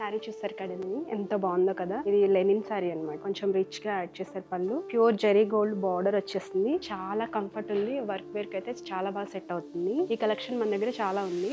శారీ చూస్తారు కదండి, ఎంత బాగుందో కదా. ఇది లెనిన్ శారీ అన్నమాట. కొంచెం రిచ్ గా యాడ్ చేస్తారు పళ్ళు. ప్యూర్ జెరీ గోల్డ్ బార్డర్ వచ్చేస్తుంది. చాలా కంఫర్ట్ ఉంది. వర్క్ వేర్ కి అయితే చాలా బాగా సెట్ అవుతుంది. ఈ కలెక్షన్ మన దగ్గర చాలా ఉంది.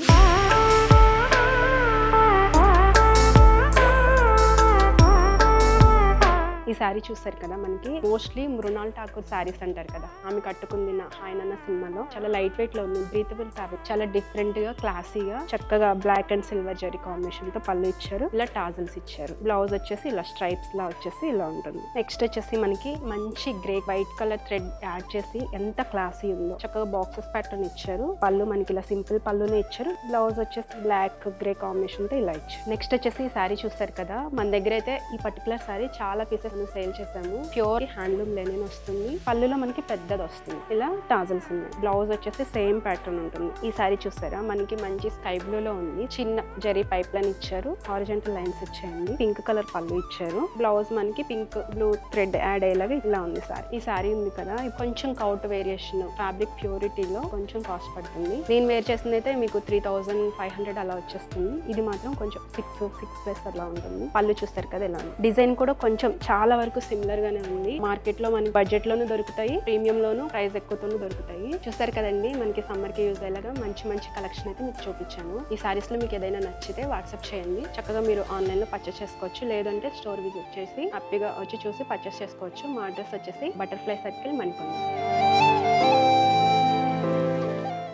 ఈ శారీ చూస్తారు కదా, మనకి మోస్ట్లీ మృణాల్ ఠాకూర్ శారీస్ అంటారు కదా, ఆమె కట్టుకుంది ఆయన సినిమాలో. చాలా లైట్ వెయిట్ లో ఉంది. బ్రీతబుల్ ఫ్యాబ్రిక్, చాలా డిఫరెంట్ గా క్లాసీగా చక్కగా black and silver zari combination తో పళ్ళు ఇచ్చారు. ఇలా టాజల్స్ ఇచ్చారు. బ్లౌజ్ వచ్చేసి ఇలా స్ట్రైప్స్ లా వచ్చేసి ఇలా ఉంటుంది. నెక్స్ట్ వచ్చేసి మనకి మంచి grey white colour thread add చేసి ఎంత క్లాసీ ఉందో. చక్కగా బాక్సెస్ ప్యాటర్న్ ఇచ్చారు. పళ్ళు మనకి ఇలా సింపుల్ పళ్ళునే ఇచ్చారు. బ్లౌజ్ వచ్చేసి బ్లాక్ గ్రే కాంబినేషన్ తో ఇలా ఇచ్చారు. నెక్స్ట్ వచ్చేసి ఈ శారీ చూస్తారు కదా, మన దగ్గర అయితే ఈ పర్టికులర్ శారీ చాలా పీసెస్ సేల్ చేసాము. ప్యూర్ హ్యాండ్లూమ్ లెనిన్ వస్తుంది. పళ్ళులో మనకి పెద్దది వస్తుంది. ఇలా టాజల్స్ ఉన్నాయి. బ్లౌజ్ వచ్చేసి సేమ్ ప్యాటర్న్ ఉంటుంది. ఈ శారీ చూసారా, మనకి మంచి స్కై బ్లూ లో ఉంది. చిన్న జరీ పైప్ లైన్ ఇచ్చారు. హారిజంటల్ లైన్స్ ఇచ్చాయండి. పింక్ కలర్ పళ్ళు ఇచ్చారు. బ్లౌజ్ మనకి పింక్ బ్లూ థ్రెడ్ యాడ్ అయ్యేలాగా ఇలా ఉంది సారీ. ఈ శారీ ఉంది కదా, ఇది కొంచెం కౌట్ వేరియేషన్ ఫ్యాబ్రిక్ ప్యూరిటీలో కొంచెం కాస్ట్ పడుతుంది. నేను వేర్ చేసింది అయితే మీకు 3500 అలా వచ్చేస్తుంది. ఇది మాత్రం కొంచెం 6+ అలా ఉంటుంది. పళ్ళు చూస్తారు కదా ఇలా ఉంది. డిజైన్ కూడా కొంచెం చాలా వరకు సిమిలర్ గానే ఉంది. మార్కెట్ లో మనకి బడ్జెట్ లోనూ దొరుకుతాయి, ప్రీమియం లోను ప్రైస్ ఎక్కువతోనూ దొరుకుతాయి. చూస్తారు కదండి, మనకి సమ్మర్ కి యూజ్ అయ్యేలాగా మంచి కలెక్షన్ అయితే మీకు చూపించాను. ఈ సారీస్ లో మీకు ఏదైనా నచ్చితే వాట్సాప్ చేయండి. చక్కగా మీరు ఆన్లైన్ లో పర్చేస్ చేసుకోవచ్చు. లేదంటే స్టోర్ విజిట్ చేసి హ్యాపీగా వచ్చి చూసి పర్చేస్ చేసుకోవచ్చు. మా అడ్రస్ వచ్చేసి బటర్ఫ్లై సర్కిల్, మణికొండ.